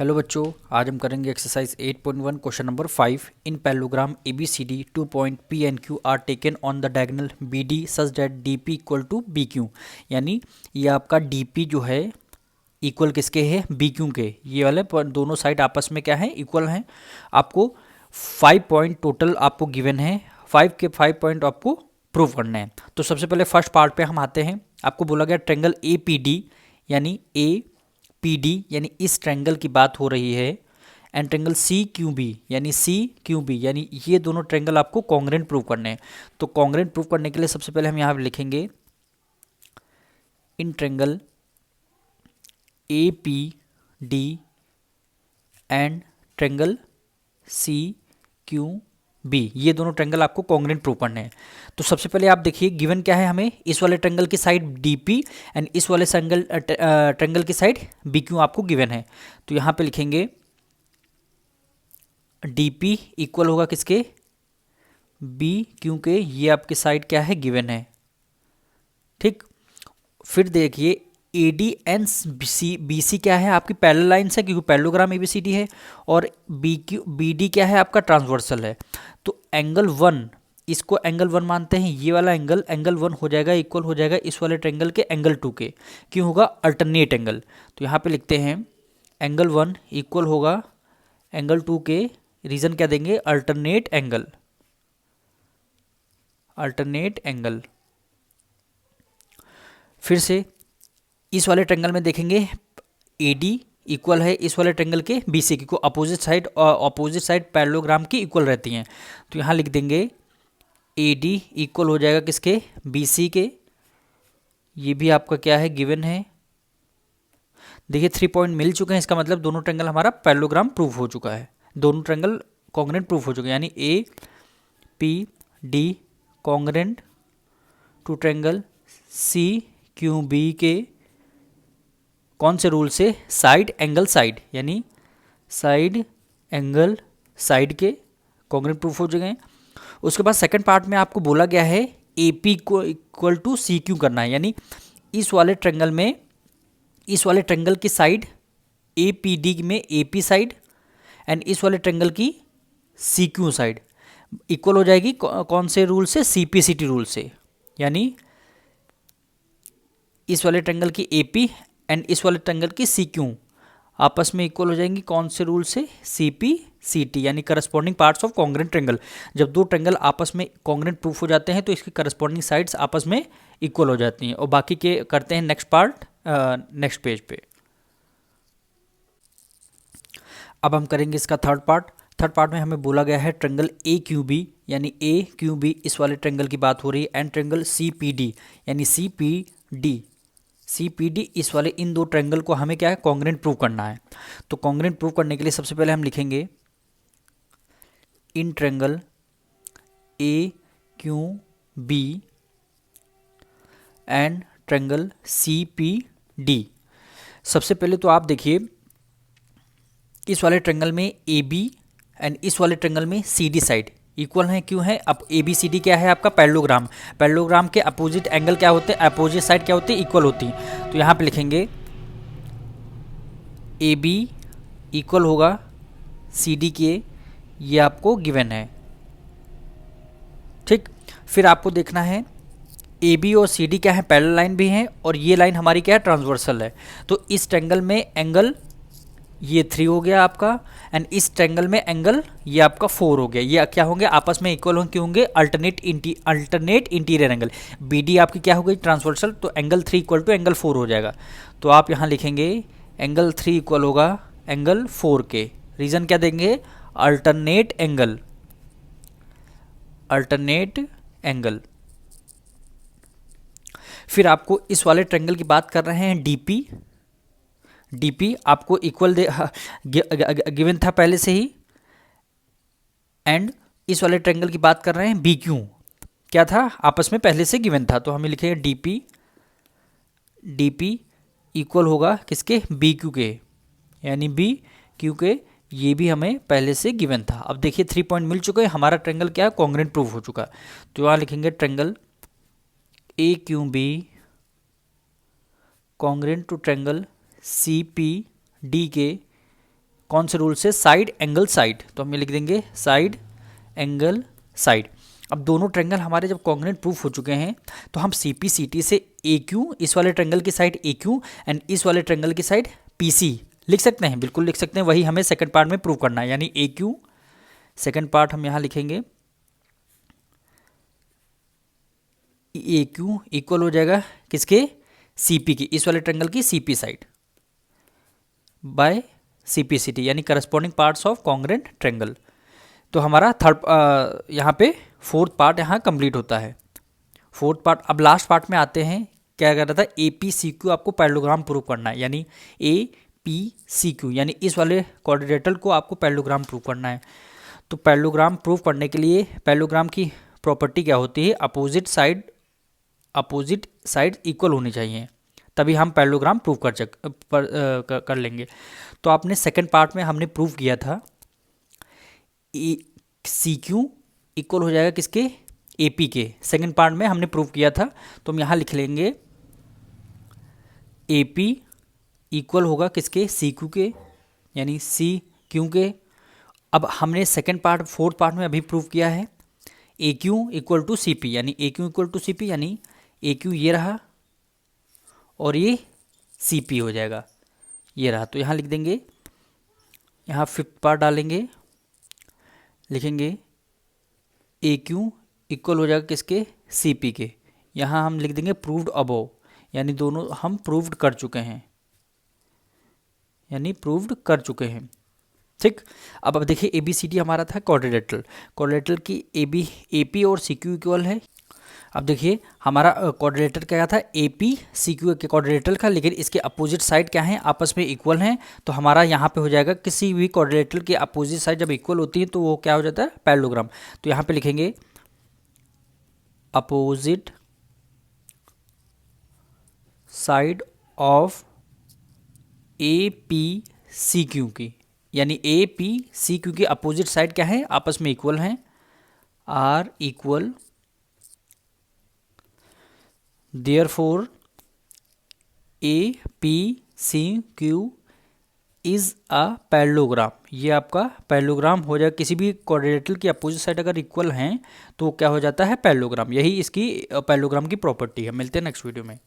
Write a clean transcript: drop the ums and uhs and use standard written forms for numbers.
Hello बच्चों, आज हम करेंगे exercise 8.1 question number 5 in parallelogram ABCD 2 point P and Q are taken on the diagonal BD such that DP equal to BQ। यानी ये आपका DP जो है इक्वल किसके है, BQ के। ये वाले दोनों साइड आपस में क्या है, इक्वल हैं। आपको 5 पॉइंट टोटल आपको गिवन है, 5 के 5 पॉइंट आपको प्रूव करना है। तो सबसे पहले फर्स्ट पार्ट पे हम आते हैं। आपको बोला गया ट्रेंगल APD यानी APD यानी इस ट्रेंगल की बात हो रही है, एंड ट्रेंगल CQB यानी CQB यानी ये दोनों ट्रेंगल आपको कॉन्ग्रेंट प्रूव करने हैं। तो कॉन्ग्रेंट प्रूव करने के लिए सबसे पहले हम यहाँ पे लिखेंगे in triangle APD and triangle CQB, ये दोनों ट्रेंगल आपको कॉन्ग्रेंट प्रूव करने हैं। तो सबसे पहले आप देखिए गिवन क्या है हमें, इस वाले ट्रेंगल की साइड DP एंड इस वाले ट्रेंगल की साइड BQ आपको गिवन है। तो यहाँ पे लिखेंगे DP इक्वल होगा किसके, BQ के। ये आपकी साइड क्या है, गिवन है। ठीक, फिर देखिए AD एंड BC क्या है, आपकी पैरेलल लाइन्स है क्योंकि पैरेललोग्राम ABCD है, और BD क्या है, आपका ट्रांसवर्सल है। तो एंगल 1, इसको एंगल 1 मानते हैं। ये वाला एंगल 1 हो जाएगा, इक्वल हो जाएगा इस वाले ट्रेंगल के एंगल 2 के। क्यों होगा, अल्टरनेट एंगल। तो यहाँ पे लिखते हैं एंगल 1 इक्वल होगा एंगल 2 के। रीजन क्या देंगे, अल्टरनेट एंगल। फिर से इस वाले ट्रेंगल में देखेंगे AD इक्वल है इस वाले ट्रेंगल के BC की, को अपोजिट साइड पैरेललोग्राम की इक्वल रहती हैं। तो यहाँ लिख देंगे AD इक्वल हो जाएगा किसके, BC के। ये भी आपका क्या है, गिवन है। देखिए 3 पॉइंट मिल चुके हैं, इसका मतलब दोनों ट्रेंगल हमारा पैरेललोग्राम प्रूव हो चुका है, दोनों ट्रेंगल कॉन्ग्रेंट प्रूव हो चुके हैं। यानी APD congruent to triangle CQB के कौन से रूल से, साइड एंगल साइड, यानी साइड एंगल साइड के कॉन्ग्रेंट प्रूफ हो चुके हैं। उसके बाद सेकंड पार्ट में आपको बोला गया है AP को इक्वल टू CQ करना है। यानी इस वाले ट्रेंगल में, इस वाले ट्रेंगल की साइड APD में AP साइड एंड इस वाले ट्रेंगल की CQ साइड इक्वल हो जाएगी कौन से रूल से, CPCT रूल से। यानी इस वाले ट्रेंगल की AP एंड इस वाले ट्रेंगल की CQ आपस में इक्वल हो जाएंगी कौन से रूल से, CPCT यानी corresponding parts of congruent triangle. जब दो ट्रेंगल आपस में कॉन्ग्रेंट प्रूफ हो जाते हैं तो इसकी करस्पॉन्डिंग साइड्स आपस में इक्वल हो जाती हैं। और बाकी के करते हैं नेक्स्ट पार्ट नेक्स्ट पेज पे। अब हम करेंगे इसका थर्ड पार्ट में हमें बोला गया है ट्रेंगल AQB यानी AQB इस वाले ट्रेंगल की बात हो रही है, एंड ट्रेंगल CPD यानी CPD इस वाले, इन दो ट्रेंगल को हमें क्या है, कॉन्ग्रेंट प्रूव करना है। तो कॉन्ग्रेंट प्रूव करने के लिए सबसे पहले हम लिखेंगे in triangle AQB and triangle CPD। सबसे पहले तो आप देखिए इस वाले ट्रेंगल में AB एंड इस वाले ट्रेंगल में CD साइड इक्वल है। क्यों है, अब ABCD क्या है, आपका पैरेललोग्राम के अपोजिट एंगल क्या होते हैं, अपोजिट साइड क्या होती है, इक्वल होती हैं। तो यहाँ पे लिखेंगे AB इक्वल होगा CD के, ये आपको गिवन है। ठीक, फिर आपको देखना है AB और CD क्या है, पैरेलल लाइन भी हैं, और ये लाइन हमारी क्या है, ट्रांसवर्सल है। तो इस ट्रेंगल में एंगल ये 3 हो गया आपका, एंड इस ट्रेंगल में एंगल ये आपका 4 हो गया। ये क्या होंगे, आपस में इक्वल होंगे, होंगे अल्टरनेट इंटीरियर एंगल। BD आपकी क्या हो गई, ट्रांसवर्सल, तो एंगल 3 इक्वल टू एंगल 4 हो जाएगा। तो आप यहाँ लिखेंगे एंगल 3 इक्वल होगा एंगल 4 के। रीजन क्या देंगे, अल्टरनेट एंगल। फिर आपको इस वाले ट्रेंगल की बात कर रहे हैं DP आपको इक्वल गिवन था पहले से ही, एंड इस वाले ट्रेंगल की बात कर रहे हैं BQ क्या था, आपस में पहले से गिवन था। तो हमें लिखेंगे DP इक्वल होगा किसके, BQ के, यानी BQ के। ये भी हमें पहले से गिवन था। अब देखिए 3 पॉइंट मिल चुके हैं, हमारा ट्रेंगल क्या है, कॉन्ग्रेंट प्रूफ हो चुका। तो यहाँ लिखेंगे triangle AQB congruent to triangle CPD के कौन से रूल से, साइड एंगल साइड, तो हम ये लिख देंगे साइड एंगल साइड। अब दोनों ट्रायंगल हमारे जब कॉन्ग्रुएंट प्रूफ हो चुके हैं तो हम सी पी सी टी से ए क्यू, इस वाले ट्रायंगल की साइड ए क्यू एंड इस वाले ट्रायंगल की साइड पी सी लिख सकते हैं, बिल्कुल लिख सकते हैं। वही हमें सेकंड पार्ट में प्रूव करना है, यानी ए क्यू, सेकंड पार्ट हम यहाँ लिखेंगे ए क्यू इक्वल हो जाएगा किसके, सी पी की, इस वाले ट्रायंगल की C P side by C P C T, यानी corresponding parts of congruent triangle. तो हमारा थर्ड यहाँ पे फोर्थ पार्ट यहाँ कंप्लीट होता है, फोर्थ पार्ट। अब लास्ट पार्ट में आते हैं, क्या कर रहा था, ए पी सी क्यू आपको पैरेललोग्राम प्रूव करना है, यानी ए पी सी क्यू, यानी इस वाले क्वाड्रिलेटरल को आपको पैरेललोग्राम प्रूव करना है। तो पैरेललोग्राम प्रूव करने के लिए पैरेललोग्राम की प्रॉपर्टी क्या होती है, अपोजिट साइड इक्वल होनी चाहिए, तभी हम पैरेललोग्राम प्रूव कर लेंगे। तो आपने सेकंड पार्ट में हमने प्रूव किया था ए सी क्यू इक्वल हो जाएगा किसके, ए पी के, सेकंड पार्ट में हमने प्रूव किया था। तो हम यहाँ लिख लेंगे ए पी इक्वल होगा किसके, सी क्यू के, यानी सी क्यू के। अब हमने सेकंड पार्ट फोर्थ पार्ट में अभी प्रूव किया है A Q equal to C P, यानी A Q equal to C P, यानी ए क्यू ये रहा और ये सी पी हो जाएगा, ये रहा। तो यहाँ लिख देंगे, यहाँ फिफ्थ पार्ट डालेंगे, लिखेंगे ए क्यू इक्वल हो जाएगा किसके, सी पी के। यहाँ हम लिख देंगे प्रूव्ड अबोव, यानी दोनों हम प्रूव्ड कर चुके हैं, यानी प्रूव्ड कर चुके हैं, ठीक। अब देखिए ए बी सी डी हमारा था क्वाड्रिलेटरल की ए पी और सी क्यू इक्वल है। अब देखिए हमारा क्वाड्रिलेटरल क्या था, ए पी सी क्यू के क्वाड्रिलेटरल का, लेकिन इसके अपोजिट साइड क्या हैं, आपस में इक्वल हैं। तो हमारा यहाँ पे हो जाएगा, किसी भी क्वाड्रिलेटरल के अपोजिट साइड जब इक्वल होती है तो वो क्या हो जाता है, पैरेललोग्राम। तो यहाँ पे लिखेंगे opposite side of A P C Q की, यानी ए पी सी क्यू की अपोजिट साइड क्या है, आपस में इक्वल हैं, are equal, therefore A P C Q is a parallelogram. ये आपका पैरेललोग्राम हो जाएगा, किसी भी क्वाड्रिलेटरल की अपोजिट साइड अगर इक्वल हैं तो क्या हो जाता है, पैरेललोग्राम। यही इसकी पैरेललोग्राम की प्रॉपर्टी है। मिलते हैं नेक्स्ट वीडियो में।